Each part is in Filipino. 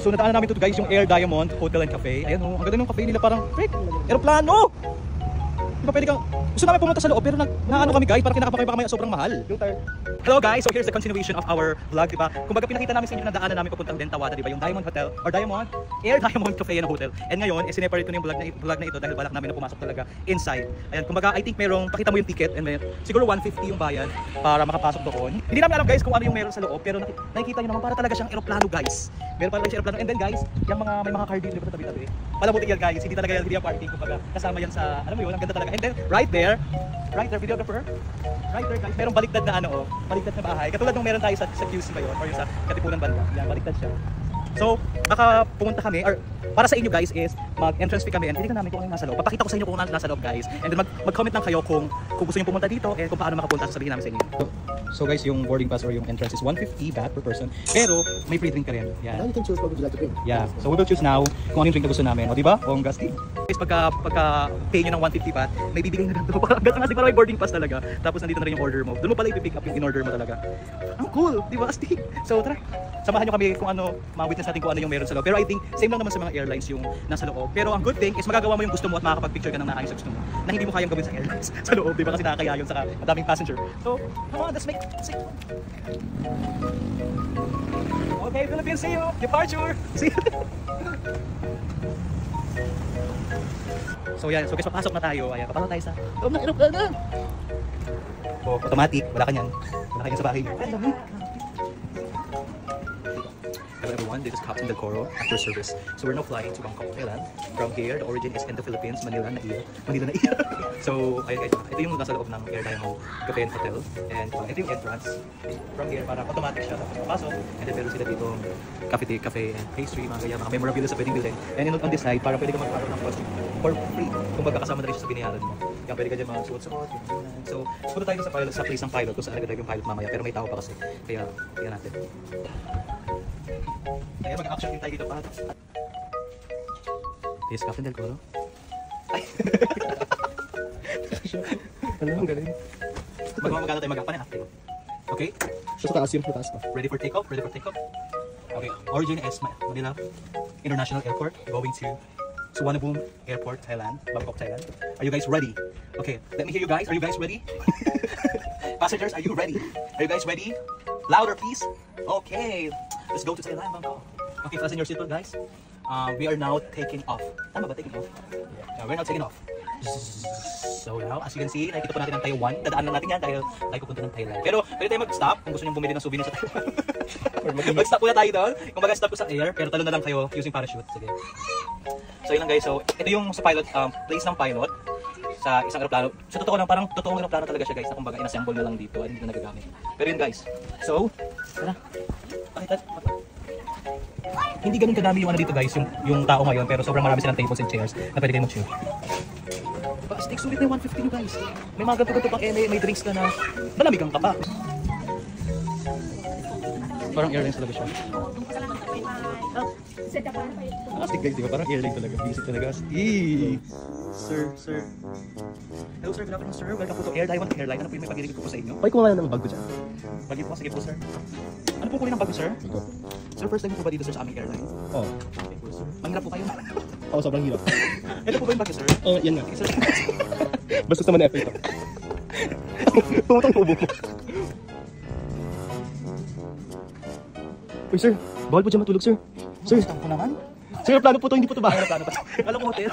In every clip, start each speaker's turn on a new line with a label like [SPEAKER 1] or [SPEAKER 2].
[SPEAKER 1] So nataanan namin ito guys, yung Air Diamond Hotel and Cafe. Ayan oh, ang ganda ng cafe nila, parang freak, aeroplano! Di ba pwede kang, gusto namin pumunta sa loob pero naano kami guys, parang kinakapakay pa kami sobrang mahal. Hello guys, so here's the continuation of our vlog, diba? Kumbaga pinakita namin sa inyo na daanan namin papuntang Dentawada, diba? Yung Diamond Hotel, or Diamond, Air Diamond Cafe and Hotel. And ngayon, sineparate ko na yung vlog na ito dahil balak namin na pumasok talaga inside. Ayan, kumbaga I think merong, pakita mo yung ticket, and siguro 150 yung bayad para makapasok doon. Hindi namin alam guys kung ano yung meron sa loob, pero nakikita nyo naman para talaga siyang aeroplano guys. Meron para siyang aeroplano. And then guys, yung may mga car dito, diba, tabi-tabi. Palamutin yan guys, hindi talaga hindi yung parking, kumbaga kasama yan sa, alam mo yun, ang ganda talaga. And then, right there, videographer, right there guys, merong baliktad na baliktad na bahay. Katulad nung meron tayo sa QC ba yun, or yung sa Katipunan banda. Yan, baliktad siya. So, baka pumunta kami, or para sa inyo guys is mag-entrance fee kami and titignan namin kung ano nasa loob. Papakita ko sa inyo kung ano nasa loob guys. And then mag-comment lang kayo kung gusto niyo pumunta dito and kung paano makapunta, sasabihin namin sa inyo. So guys, yung boarding pass or yung entrance is 150 baht per person. Pero may free drink ka rin. Yeah.
[SPEAKER 2] Now you can choose what would you like to drink.
[SPEAKER 1] Yeah. So we will choose now kung ano yung drink na gusto namin. O diba? O ang gasti. Guys, pagka pay nyo ng 150 baht, may bibigay na ganito. Hanggang para may boarding pass talaga. Tapos nandito na rin yung order mo. Doon mo pala i-pick up yung in-order mo talaga. Ang cool, diba? Asti. So tara, samahan nyo kami kung ano, ma-witness natin kung ano yung meron sa loob. Pero I think same lang naman sa mga airlines yung nasa loob. Pero ang good thing is magagawa mo yung gusto mo at makakapag-picture ka ng naayos sa gusto mo na hindi mo kayang gawin sa airlines sa loob, diba? Kasi nakakaya yun sa madaming passenger. So, come on, let's make it. Okay, Philippines, see you! Departure! See you! So yan, so guys, papasok na tayo. Ayan, papasok tayo sa loob ng aeroplano. Oh, automatic, wala ka niyan. Wala ka niyan sa bahay. Hello everyone, this is Captain Del Coro after service. So we're now flying to Bangkok, Thailand. From here, the origin is in the Philippines, Manila na iya. So ayun guys, ito yung nasa loob ng Air Diamond Cafe and Hotel. And ito yung entrance. From here, parang automatic siya. Tapos papasok. And then meron sila dito cafe and pastry, mga ganyan, mga memorabilia sa pwedeng bilhin. And on this side, parang pwede ka magkaroon ng costume for free. Kung baga kasama na rin siya sa binayaran mo. Kaya pwede ka dyan mga suot-suot. So punta tayo sa place ng pilot kung saan nagdadrive yung pilot mamaya. Pero may tao pa kasi. Kaya tingnan natin. Kaya mag-action din tayo dito pa. This is Captain Del Coro. Ay!
[SPEAKER 2] Ang galing.
[SPEAKER 1] Magmamagana tayo mag-apan and after. Okay?
[SPEAKER 2] So sa taas yun, sa taas pa.
[SPEAKER 1] Ready for takeoff? Ready for takeoff? Okay. Origin is Manila International Airport. Going to Suvarnabhumi Airport, Thailand. Bangkok, Thailand. Are you guys ready? Okay. Let me hear you guys. Are you guys ready? Passengers, are you ready? Are you guys ready? Louder, please. Okay. Let's go to Thailand, Bangkok. Okay, fasten your seatbelt, guys. We are now taking off. Tama ba? Taking off? Yeah, we're now taking off. So now, as you can see, nakikita po natin ang Taiwan. Dadaan lang natin yan dahil tayo pupunta ng Thailand. Pero pwede tayo mag-stop kung gusto nyo bumili ng souvenir sa Taiwan. Mag-stop po na tayo doon. Kung mag-stop po sa air, pero talo na lang kayo using parachute. Sige. So yun lang guys. So ito yung sa pilot, place ng pilot sa isang aeroplano. So totoo lang, parang totoong aeroplano talaga siya guys. Na kumbaga inassemble na lang dito at hindi na nagagamit. Pero yun guys. So, tara. Pakita. Hindi ganun kadami yung ano dito guys, yung tao ngayon, pero sobrang marami silang tables and chairs na pwede kayo mag-chill. Steak sulit na yung 150 nyo guys. May mga ganito-ganito pang may drinks ka na malamigang ka pa. Parang airlines talaga siya. Astig guys, di ba? Parang airline talaga. Visit talaga. Astig! Sir. Hello sir, good afternoon sir. Welcome po to Air Diamond Airline. Ano po yung may pag-irig ko po sa inyo?
[SPEAKER 2] Pwede kumain ng bago dyan.
[SPEAKER 1] Bagay po, sige po sir. Ano po kunin ng bago sir? Sir, first time po ba dito sir sa aming airline?
[SPEAKER 2] Oo.
[SPEAKER 1] Okay po sir. Mahirap po kayo.
[SPEAKER 2] Oo, sobrang hirap.
[SPEAKER 1] Ito po ba yung bago sir?
[SPEAKER 2] Oo, yan nga.
[SPEAKER 1] Okay sir.
[SPEAKER 2] Basta naman na ito. Pumutang tubo ko. Uy sir, bawal po dyan matulog sir. Sir,
[SPEAKER 1] Gusto ko naman.
[SPEAKER 2] sir, plano po to, hindi po to ba?
[SPEAKER 1] Aeroplano pa. Kala ko hotel.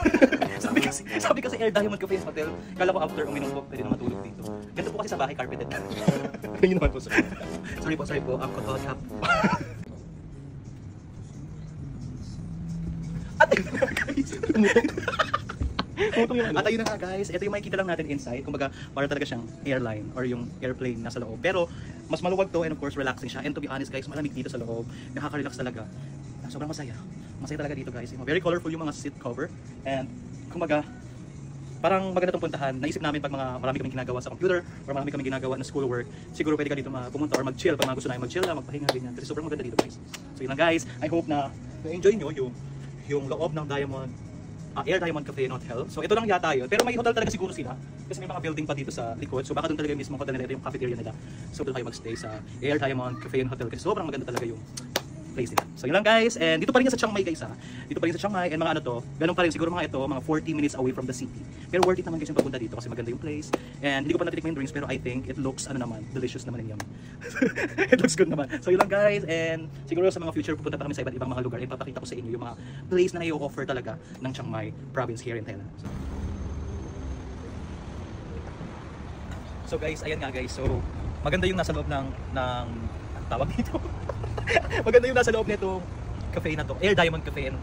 [SPEAKER 1] sabi kasi Air Diamond Cafe and Hotel. Kala ko after uminom po, pwede na matulog dito. Ganito po kasi sa bahay, carpeted.
[SPEAKER 2] Ganyan naman po sir.
[SPEAKER 1] Sorry po. Kapag cap. At ayun na nga guys, ito yung makikita lang natin inside. Kumbaga, para talaga siyang airline or yung airplane nasa loob. Pero, mas maluwag to and of course, relaxing siya. And to be honest guys, malamig dito sa loob. Nakaka-relax talaga. Sobrang masaya. Masaya talaga dito guys. Very colorful yung mga seat cover. And, kumbaga, parang maganda itong puntahan. Naisip namin pag marami kaming ginagawa sa computer or marami kaming ginagawa na schoolwork, siguro pwede ka dito pumunta or mag-chill pag mga gusto namin mag-chill lang, magpahinga, ganyan. Kasi sobrang maganda dito guys. So yun lang guys, I hope na enjoy nyo yung loob ng Air Diamond Cafe and Hotel. So ito lang yata yun. Pero may hotel talaga siguro sila. Kasi may mga building pa dito sa likod. So baka doon talaga yung mismo hotel nila, ito yung cafeteria nila. So doon kayo magstay sa Air Diamond Cafe and Hotel. Kasi sobrang maganda talaga yung place nila. So yun lang guys, and dito pa rin yan sa Chiang Mai guys ha. Dito pa rin sa Chiang Mai, and mga ano to, ganun pa rin siguro mga ito, mga 40 minutes away from the city. Pero worth it naman guys yung pagpunta dito kasi maganda yung place. And hindi ko pa natitikman yung drinks pero I think it looks ano naman, delicious naman and yummy. It looks good naman. So yun lang guys, and siguro sa mga future pupunta pa kami sa iba't ibang mga lugar, ipapakita ko sa inyo yung mga place na i-offer talaga ng Chiang Mai province here in Thailand. So guys, ayan nga guys. So maganda yung nasa loob ng tawag dito. Maganda yung nasa loob nitong cafe na to, Air Diamond Cafe and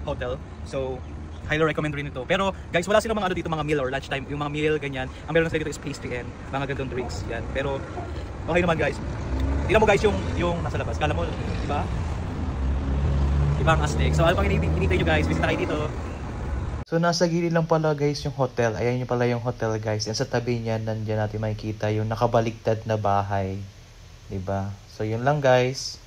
[SPEAKER 1] Hotel. So highly recommend rin ito. Pero guys, wala silang mga ano dito, mga meal or lunchtime, yung mga meal ganyan. Ang meron sila dito is pastry and mga gandong drinks yan. Pero okay naman guys. Tingnan mo guys yung nasa labas. Kala mo, di ba? Ibang Aztec. So ano pang hinihintay nyo guys? Visit na kayo dito.
[SPEAKER 3] So nasa gilid lang pala guys yung hotel. Ayan yung pala yung hotel guys. And sa tabi niya, nandiyan natin makikita yung nakabaligtad na bahay. Diba? So yun lang guys.